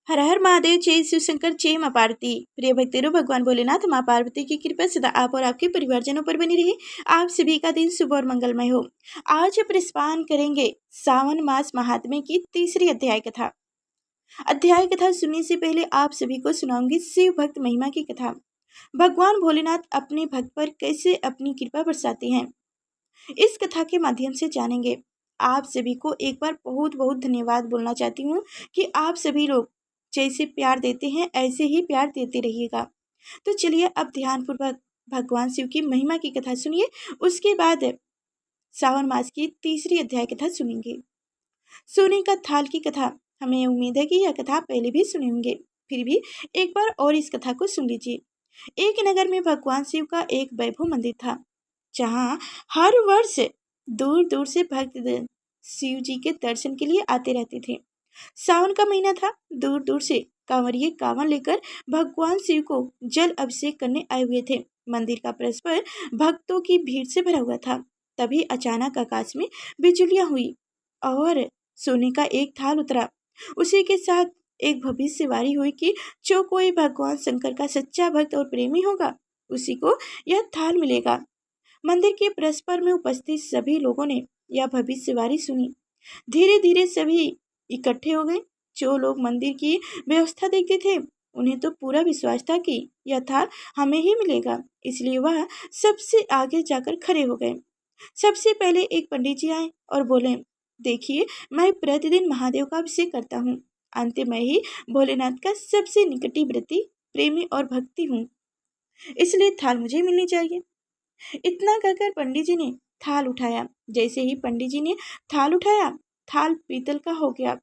हर हर महादेव, जय शिव शंकर, जय माँ पार्वती। प्रिय भक्तों, भगवान भोलेनाथ माँ पार्वती की कृपा सदा आप और आपके परिवारजनों पर बनी रही। आप सभी का दिन शुभ और मंगलमय हो। आज प्रस्पान करेंगे सावन मास महात्म्य की तीसरी अध्याय कथा। अध्याय कथा सुनने से पहले आप सभी को सुनाऊंगी शिव भक्त महिमा की कथा। भगवान भोलेनाथ अपने भक्त पर कैसे अपनी कृपा बरसाते हैं, इस कथा के माध्यम से जानेंगे। आप सभी को एक बार बहुत बहुत धन्यवाद बोलना चाहती हूँ कि आप सभी लोग जैसे प्यार देते हैं ऐसे ही प्यार देते रहिएगा। तो चलिए अब ध्यानपूर्वक भगवान शिव की महिमा की कथा सुनिए। उसके बाद सावन मास की तीसरी अध्याय कथा सुनेंगे। सोने का थाल की कथा, हमें उम्मीद है कि यह कथा पहले भी सुने होंगे, फिर भी एक बार और इस कथा को सुन लीजिए। एक नगर में भगवान शिव का एक वैभव मंदिर था, जहाँ हर वर्ष दूर दूर से भक्त शिव जी के दर्शन के लिए आते रहते थे। सावन का महीना था, दूर दूर से कांवरिये कांवर लेकर भगवान शिव को जल अभिषेक करने आए हुए थे। मंदिर का परिसर भक्तों की भीड़ से भरा हुआ था। तभी अचानक आकाश में बिजलियां हुई और सोने का एक थाल उतरा। उसी के साथ एक भविष्यवाणी हुई कि जो कोई भगवान शंकर का सच्चा भक्त और प्रेमी होगा, उसी को यह थाल मिलेगा। मंदिर के परस्पर में उपस्थित सभी लोगों ने यह भविष्यवाणी सुनी। धीरे धीरे सभी इकट्ठे हो गए। जो लोग मंदिर की व्यवस्था देखते थे, उन्हें तो पूरा विश्वास था कि यह थाल हमें ही मिलेगा, इसलिए वह सबसे आगे जाकर खड़े हो गए। सबसे पहले एक पंडित जी आए और बोले, देखिए, मैं प्रतिदिन महादेव का अभिषेक करता हूँ। अंत में ही भोलेनाथ का सबसे निकटवर्ती प्रेमी और भक्ति हूँ, इसलिए थाल मुझे मिलनी चाहिए। इतना कहकर पंडित जी ने थाल उठाया। जैसे ही पंडित जी ने थाल उठाया, थाल पीतल का हो गया।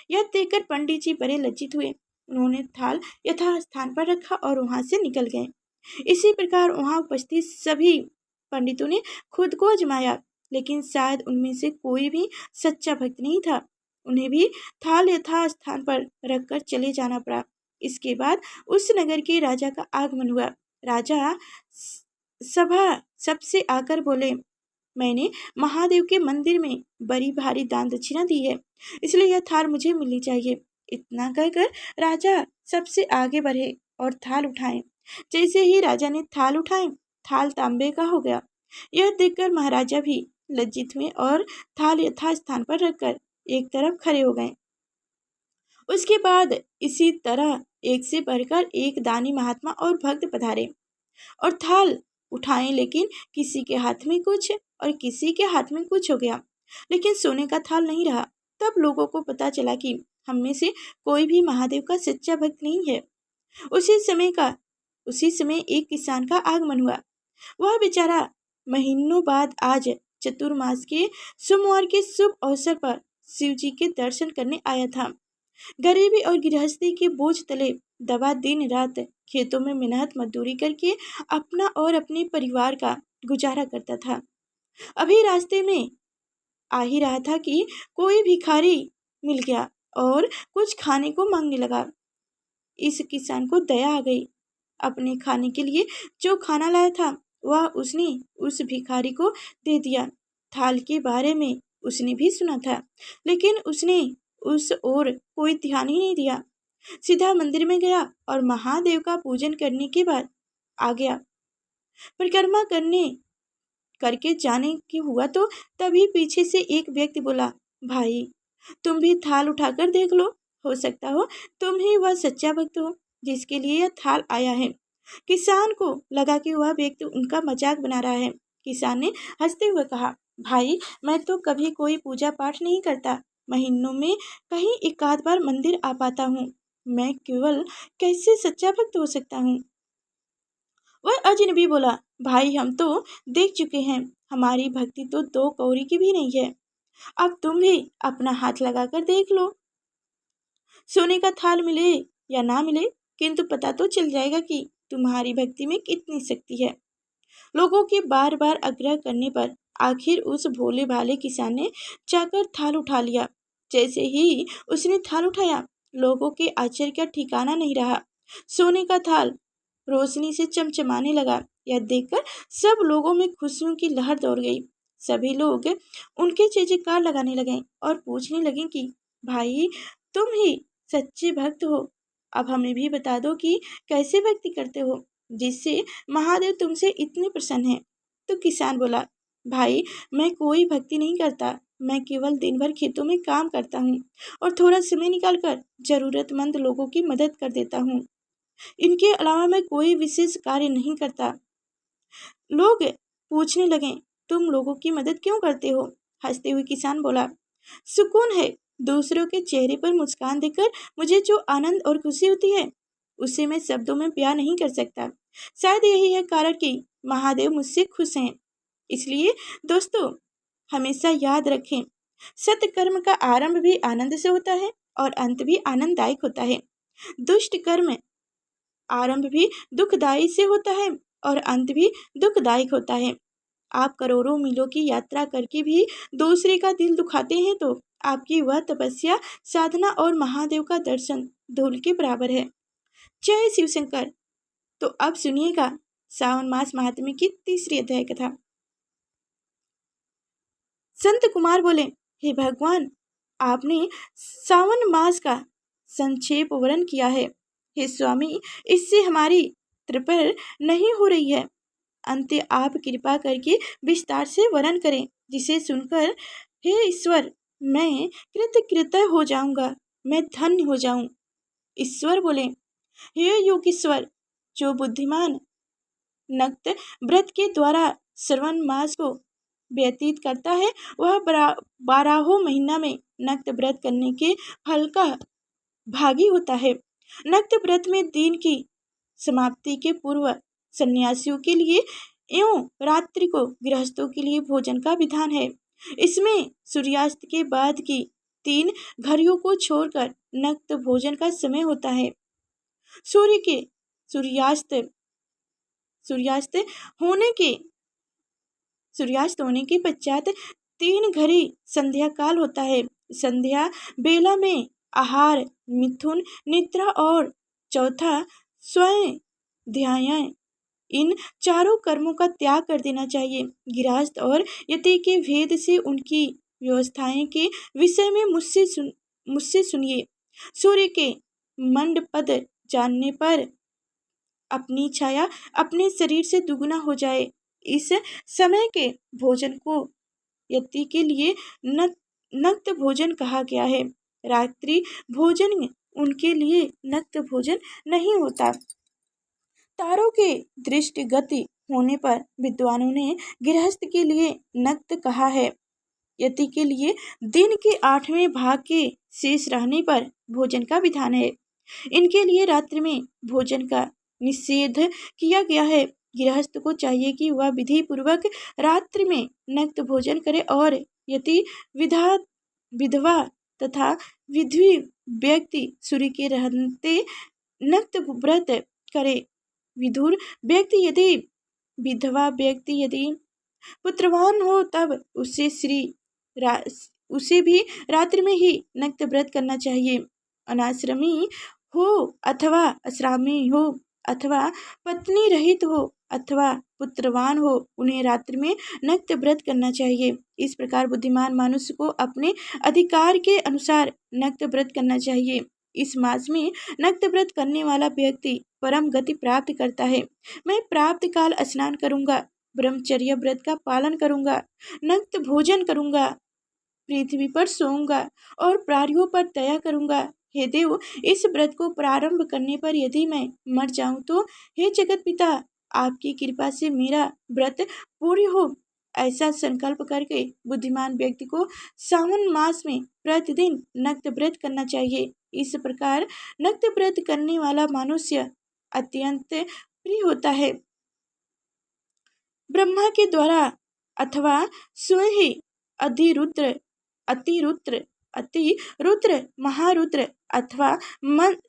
यह देखकर पंडित जी बड़े लज्जित हुए। उन्होंने थाल यथा स्थान पर रखा और वहां से निकल गए। इसी प्रकार वहां उपस्थित सभी पंडितों ने खुद को आजमाया, लेकिन शायद उनमें से कोई भी सच्चा भक्त नहीं था। उन्हें भी थाल यथा स्थान पर रखकर चले जाना पड़ा। इसके बाद उस नगर के राजा का आगमन हुआ। राजा सभा सबसे आकर बोले, मैंने महादेव के मंदिर में बड़ी भारी दान दक्षिणा दी है, इसलिए यह थाल मुझे मिलनी चाहिए। इतना कहकर राजा सबसे आगे बढ़े और थाल उठाए। जैसे ही राजा ने थाल उठाए, थाल तांबे का हो गया। यह देखकर महाराजा भी लज्जित हुए और थाल यथा स्थान पर रखकर एक तरफ खड़े हो गए। उसके बाद इसी तरह एक से बढ़कर एक दानी महात्मा और भक्त पधारे और थाल उठाए, लेकिन किसी के हाथ में कुछ और किसी के हाथ में कुछ हो गया, लेकिन सोने का थाल नहीं रहा। तब लोगों को पता चला कि हम में से कोई भी महादेव का सच्चा भक्त नहीं है। उसी समय एक किसान का आगमन हुआ। वह बेचारा महीनों बाद आज चतुर्मास के सोमवार के शुभ अवसर पर शिव जी के दर्शन करने आया था। गरीबी और गृहस्थी के बोझ तले दबा दिन रात खेतों में मेहनत मजदूरी करके अपना और अपने परिवार का गुजारा करता था। अभी रास्ते में आ ही रहा था कि कोई भिखारी मिल गया और कुछ खाने को मांगने लगा। इस किसान को दया आ गई। अपने खाने के लिए जो खाना लाया था, वह उसने उस भिखारी को दे दिया। थाल के बारे में उसने भी सुना था, लेकिन उसने उस ओर कोई ध्यान ही नहीं दिया। सीधा मंदिर में गया और महादेव का पूजन करने के बाद आ गया। परिक्रमा करके जाने की हुआ तो तभी पीछे से एक व्यक्ति बोला, भाई, तुम भी थाल उठाकर देख लो, हो सकता हो तुम ही वह सच्चा भक्त हो जिसके लिए यह थाल आया है। किसान को लगा कि वह व्यक्ति उनका मजाक बना रहा है। किसान ने हंसते हुए कहा, भाई, मैं तो कभी कोई पूजा पाठ नहीं करता, महीनों में कहीं एक आध बार मंदिर आ पाता हूँ, मैं केवल कैसे सच्चा भक्त हो सकता हूँ। वह अजनबी बोला, भाई, हम तो देख चुके हैं, हमारी भक्ति तो 2 कौड़ी की भी नहीं है, अब तुम भी अपना हाथ लगाकर देख लो। सोने का थाल मिले या ना मिले, किंतु पता तो चल जाएगा कि तुम्हारी भक्ति में कितनी शक्ति है। लोगों के बार बार आग्रह करने पर आखिर उस भोले भाले किसान ने जाकर थाल उठा लिया। जैसे ही उसने थाल उठाया, लोगों के आश्चर्य का ठिकाना नहीं रहा। सोने का थाल रोशनी से चमचमाने लगा। यह देखकर सब लोगों में खुशियों की लहर दौड़ गई। सभी लोग उनके जय जयकार लगाने लगे और पूछने लगे कि भाई, तुम ही सच्चे भक्त हो। अब हमें भी बता दो कि कैसे भक्ति करते हो जिससे महादेव तुमसे इतने प्रसन्न हैं। तो किसान बोला, भाई मैं कोई भक्ति नहीं करता, मैं केवल दिन भर खेतों में काम करता हूँ और थोड़ा समय निकालकर जरूरतमंद लोगों की मदद कर देता हूँ। इनके अलावा मैं कोई विशेष कार्य नहीं करता। लोग पूछने लगे, तुम लोगों की मदद क्यों करते हो? हंसते हुए किसान बोला, सुकून है। दूसरों के चेहरे पर मुस्कान देखकर मुझे जो आनंद और खुशी होती है उसे मैं शब्दों में बयां नहीं कर सकता। शायद यही है कारण कि महादेव मुझसे खुश हैं। इसलिए दोस्तों, हमेशा याद रखें, सत्कर्म का आरंभ भी आनंद से होता है और अंत भी आनंददायक होता है। दुष्ट कर्म आरंभ भी दुखदायी से होता है और अंत भी दुखदायक होता है। आप करोड़ों मीलों की यात्रा करके भी दूसरे का दिल दुखाते हैं तो आपकी वह तपस्या, साधना और महादेव का दर्शन धूल के बराबर है। जय शिव शंकर। तो अब सुनिएगा सावन मास महात्म्य की तीसरी अध्याय कथा। संत कुमार बोले, हे भगवान, आपने सावन मास का संक्षेप वर्णन किया है। हे स्वामी, इससे हमारी तृप्ति नहीं हो रही है। अंत आप कृपा करके विस्तार से वर्णन करें, जिसे सुनकर हे ईश्वर मैं कृतकृत्य हो जाऊंगा, मैं धन्य हो जाऊं। ईश्वर बोले, हे योगीश्वर, जो बुद्धिमान नक्त व्रत के द्वारा श्रवण मास को व्यतीत करता है वह 12 महीना में नक्त व्रत करने के फल का भागी होता है। नक्त व्रत में दिन की समाप्ति के पूर्व सन्यासियों के लिए एवं रात्रि को गृहस्थों के लिए भोजन का विधान है। इसमें सूर्यास्त के बाद की 3 घड़ियों को छोड़कर नक्त भोजन का समय होता है। सूर्यास्त होने के पश्चात 3 घड़ी संध्या काल होता है। संध्या बेला में आहार, मिथुन, निद्रा और चौथा स्वयं ध्यान, इन चारों कर्मों का त्याग कर देना चाहिए। गृहस्थ और यति के भेद से उनकी व्यवस्थाएं के विषय में मुझसे सुनिए। सूर्य के मंडपद जानने पर अपनी छाया अपने शरीर से दुगुना हो जाए। इस समय के भोजन को यति के लिए नक्त भोजन कहा गया है। रात्रि भोजन उनके लिए नक्त भोजन नहीं होता। तारों के दृष्टिगति होने पर विद्वानों ने गृहस्थ के लिए नक्त कहा है। यति के लिए दिन के 8वें भाग के शेष रहने पर भोजन का विधान है। इनके लिए रात्रि में भोजन का निषेध किया गया है। गृहस्थ को चाहिए कि वह विधि पूर्वक रात्रि में नक्त भोजन करे और यति विधवा तथा विधवी व्यक्ति सूर्य के रहते नक्त व्रत करे। विधुर व्यक्ति यदि विधवा व्यक्ति यदि पुत्रवान हो तब उसे भी रात्रि में ही नक्त व्रत करना चाहिए। अनाश्रमी हो अथवा आश्रमी हो अथवा पत्नी रहित हो अथवा पुत्रवान हो, उन्हें रात्रि में नक्त व्रत करना चाहिए। इस प्रकार बुद्धिमान मनुष्य को अपने अधिकार के अनुसार नक्त व्रत करना चाहिए। इस मास में नक्त व्रत करने वाला व्यक्ति परम गति प्राप्त करता है। मैं प्राप्त काल स्नान करूंगा, ब्रह्मचर्य व्रत का पालन करूंगा, नक्त भोजन करूंगा, पृथ्वी पर सोऊंगा और प्राणियों पर दया करूंगा। हे देव, इस व्रत को प्रारंभ करने पर यदि मैं मर जाऊं तो हे जगत पिता, आपकी कृपा से मेरा व्रत पूरी हो। ऐसा संकल्प करके बुद्धिमान व्यक्ति को सावन मास में प्रतिदिन नक्त व्रत करना चाहिए। इस प्रकार नक्त व्रत करने वाला मनुष्य अत्यंत प्रिय होता है। ब्रह्मा के द्वारा अथवा स्वयं ही अतिरुद्र महारुद्र अथवा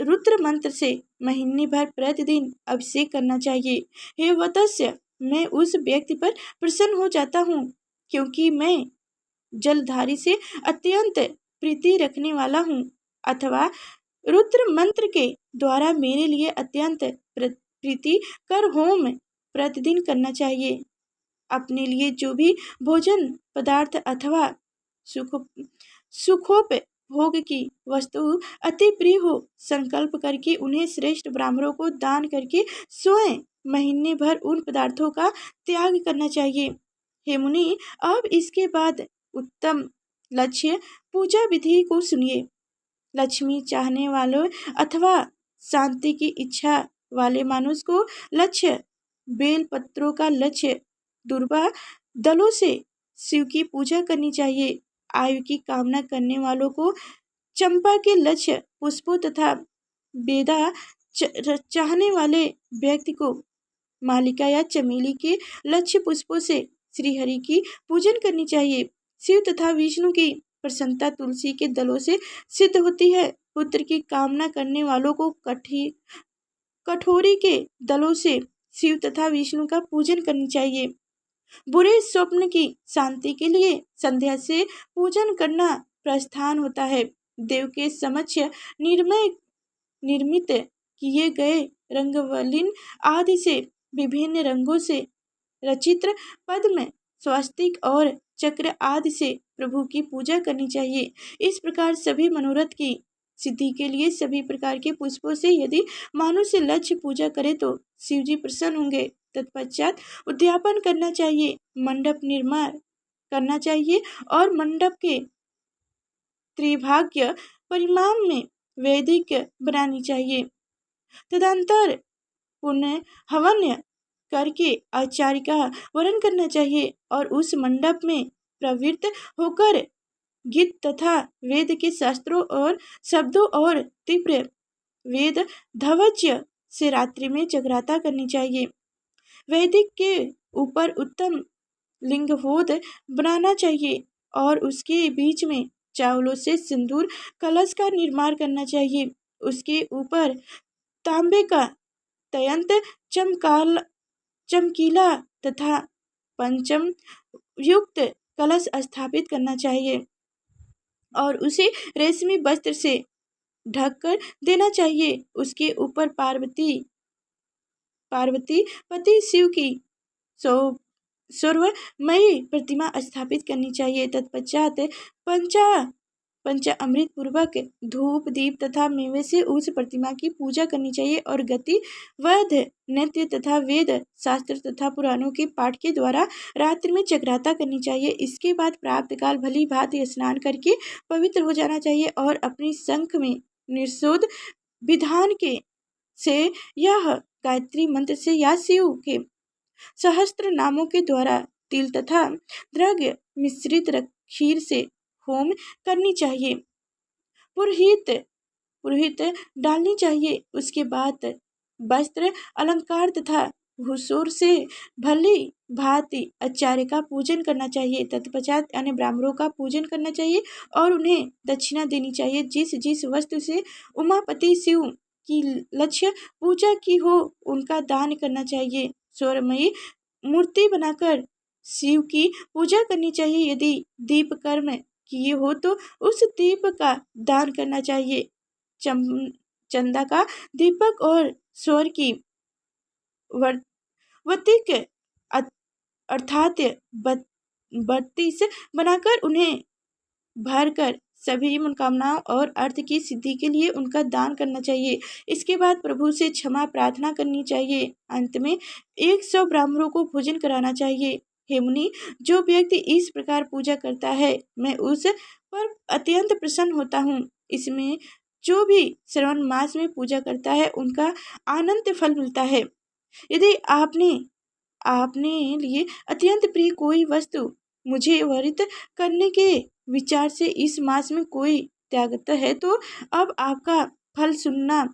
रुद्र मंत्र से महीने भर प्रतिदिन अभिषेक करना चाहिए। हे वत्स्य, मैं उस व्यक्ति पर प्रसन्न हो जाता हूँ क्योंकि मैं जलधारी से अत्यंत प्रीति रखने वाला हूँ। अथवा रुद्र मंत्र के द्वारा मेरे लिए अत्यंत प्रीति कर होम प्रतिदिन करना चाहिए। अपने लिए जो भी भोजन पदार्थ अथवा सुखोप भोग की वस्तु अति प्रिय हो, संकल्प करके उन्हें श्रेष्ठ ब्राह्मणों को दान करके स्वयं महीने भर उन पदार्थों का त्याग करना चाहिए। हे मुनि, अब इसके बाद उत्तम लक्ष्य पूजा विधि को सुनिए। लक्ष्मी चाहने वालों अथवा शांति की इच्छा वाले मानुष को लक्ष्य बेल पत्रों का लक्ष्य दुर्वा दलों से शिव की पूजा करनी चाहिए। आयु की कामना करने वालों को चंपा के लक्ष्य पुष्पों तथा बेदा चाहने वाले व्यक्ति को मालिका या चमेली के लक्ष्य पुष्पों से श्रीहरि की पूजन करनी चाहिए। शिव तथा विष्णु की प्रसन्नता तुलसी के दलों से सिद्ध होती है। पुत्र की कामना करने वालों को कठोरी के दलों से शिव तथा विष्णु का पूजन करनी चाहिए। बुरे स्वप्न की शांति के लिए संध्या से पूजन करना प्रस्थान होता है। देव के समक्ष निर्मित किए गए रंगवलिन आदि से विभिन्न रंगों से रचित पद्म, स्वस्तिक और चक्र आदि से प्रभु की पूजा करनी चाहिए। इस प्रकार सभी मनोरथ की सिद्धि के लिए सभी प्रकार के पुष्पों से यदि मनुष्य लक्ष्य पूजा करे तो शिव जी प्रसन्न होंगे। तत्पश्चात उद्यापन करना चाहिए, मंडप निर्माण करना चाहिए और मंडप के त्रिभाग्य परिमाण में वैदिक बनानी चाहिए। तदंतर पुण्य हवन करके आचार्य का वर्ण करना चाहिए और उस मंडप में प्रवृत्त होकर गीत तथा वेद के शास्त्रों और शब्दों और तीव्र वेद ध्वज से रात्रि में जगराता करनी चाहिए। वैदिक के ऊपर उत्तम लिंगबोध बनाना चाहिए और उसके बीच में चावलों से सिंदूर कलश का निर्माण करना चाहिए। उसके ऊपर तांबे का तयंत चमकीला तथा पंचम युक्त कलश स्थापित करना चाहिए और उसे रेशमी वस्त्र से ढककर देना चाहिए। उसके ऊपर पार्वती पति शिव की सर्वमयी प्रतिमा स्थापित करनी चाहिए। तत्पश्चात पंचामृत पूर्वक धूप दीप तथा मेवे से उस प्रतिमा की पूजा करनी चाहिए और गति वध नृत्य तथा वेद शास्त्र तथा पुराणों के पाठ के द्वारा रात्रि में जगराता करनी चाहिए। इसके बाद प्राप्त काल भली भांति स्नान करके पवित्र हो जाना चाहिए और अपनी शंख में निर्शोध विधान के से यह गायत्री मंत्र से या शिव के सहस्त्र नामों के द्वारा तिल तथा द्रव्य मिश्रित खीर से होम करनी चाहिए। पुरोहित डालनी चाहिए। उसके बाद वस्त्र अलंकार तथा भूसोर से भली भांति आचार्य का पूजन करना चाहिए। तत्पश्चात अन्य ब्राह्मणों का पूजन करना चाहिए और उन्हें दक्षिणा देनी चाहिए। जिस जिस वस्तु से उमापति शिव की लक्ष्य पूजा की हो उनका दान करना चाहिए। स्वरमयी मूर्ति बनाकर शिव की पूजा करनी चाहिए। यदि दीप कर्म किए हो तो उस दीप का दान करना चाहिए। चंदा का दीपक और स्वर की वतिक अर्थात 32 बनाकर उन्हें भरकर सभी मनोकामनाओं और अर्थ की सिद्धि के लिए उनका दान करना चाहिए। इसके बाद प्रभु से क्षमा प्रार्थना करनी चाहिए। अंत में 100 ब्राह्मणों को भोजन कराना चाहिए। हे मुनि, जो व्यक्ति इस प्रकार पूजा करता है मैं उस पर अत्यंत प्रसन्न होता हूँ। इसमें जो भी श्रावण मास में पूजा करता है उनका अनंत फल मिलता है। यदि आपने लिए अत्यंत प्रिय कोई वस्तु मुझे वरित करने के विचार से इस मास में कोई त्यागता है तो अब आपका फल सुनना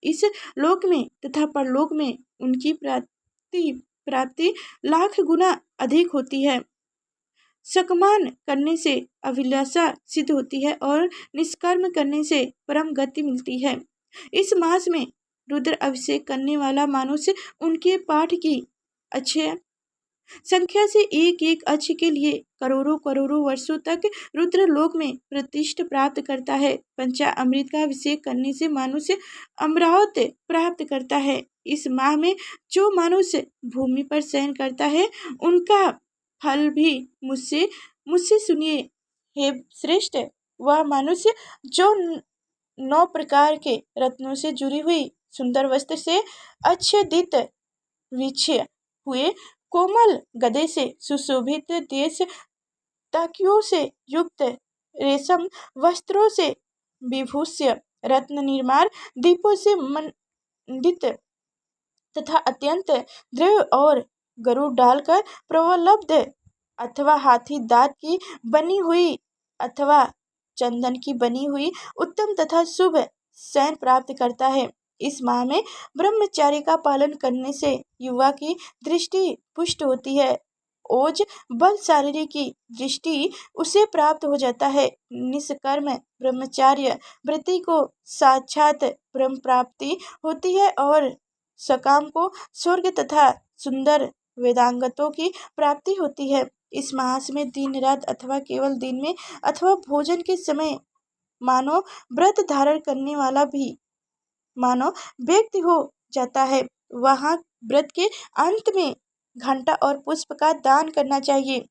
इस लोक में तथा परलोक में उनकी प्राप्ति लाख गुना अधिक होती है। सकमान करने से अभिलाषा सिद्ध होती है और निष्कर्म करने से परम गति मिलती है। इस मास में रुद्र अभिषेक करने वाला मनुष्य उनके पाठ की अक्षय संख्या से एक एक अक्ष के लिए करोड़ों करोड़ों वर्षों तक रुद्र लोक में प्रतिष्ठा प्राप्त करता है। पंचामृत का अभिषेक करने से मनुष्य अमरावत प्राप्त करता है। इस माह में जो मनुष्य भूमि पर शयन करता है उनका फल भी मुझसे सुनिए। हे श्रेष्ठ, वह मनुष्य जो 9 प्रकार के रत्नों से जुड़ी हुई सुंदर वस्त्र से आच्छादित बिछे हुए कोमल गदे से सुशोभित देश ताकियों से युक्त रेशम वस्त्रों से विभूष्य रत्न निर्माण दीपों से मंडित तथा अत्यंत दृढ़ और गरुड़ डालकर प्रबलब्ध अथवा हाथी दांत की बनी हुई अथवा चंदन की बनी हुई उत्तम तथा शुभ शयन प्राप्त करता है। इस माह में ब्रह्मचार्य का पालन करने से युवा की दृष्टि पुष्ट होती है। ओज बल शारीरिक की दृष्टि उसे प्राप्त हो जाता है। निष्कर्म ब्रह्मचार्य वृत्ति को साक्षात ब्रह्म प्राप्ति होती है और सकाम को स्वर्ग तथा सुंदर वेदांगतों की प्राप्ति होती है। इस मास में दिन रात अथवा केवल दिन में अथवा भोजन के समय मानो व्रत धारण करने वाला भी मानो व्यक्ति हो जाता है, वहाँ व्रत के अंत में घंटा और पुष्प का दान करना चाहिए।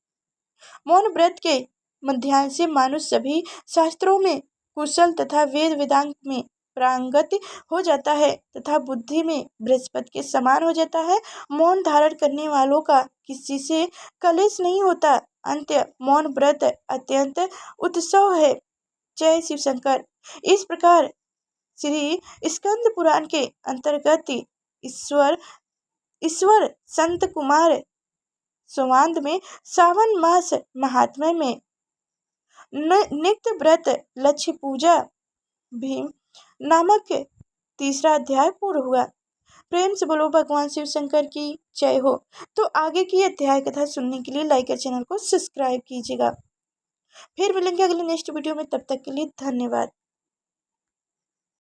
मौन व्रत के मध्याह्न से मनुष्य सभी शास्त्रों में कुशल तथा वेद वेदांत में प्रांगत हो जाता है तथा बुद्धि में बृहस्पति के समान हो जाता है। मौन धारण करने वालों का किसी से कलेश नहीं होता। अंत्य मौन व्रत अत्यंत उत्सव है। जय शिव शंकर। इस प्रकार श्री स्कंद पुराण के अंतर्गत ईश्वर संत कुमार संवाद में सावन मास महात्म्य में नित्य व्रत लक्ष्य पूजा भीम नामक तीसरा अध्याय पूर्ण हुआ। प्रेम से बोलो भगवान शिव शंकर की जय हो। तो आगे की अध्याय कथा सुनने के लिए लाइक और चैनल को सब्सक्राइब कीजिएगा। फिर मिलेंगे अगले नेक्स्ट वीडियो में, तब तक के लिए धन्यवाद।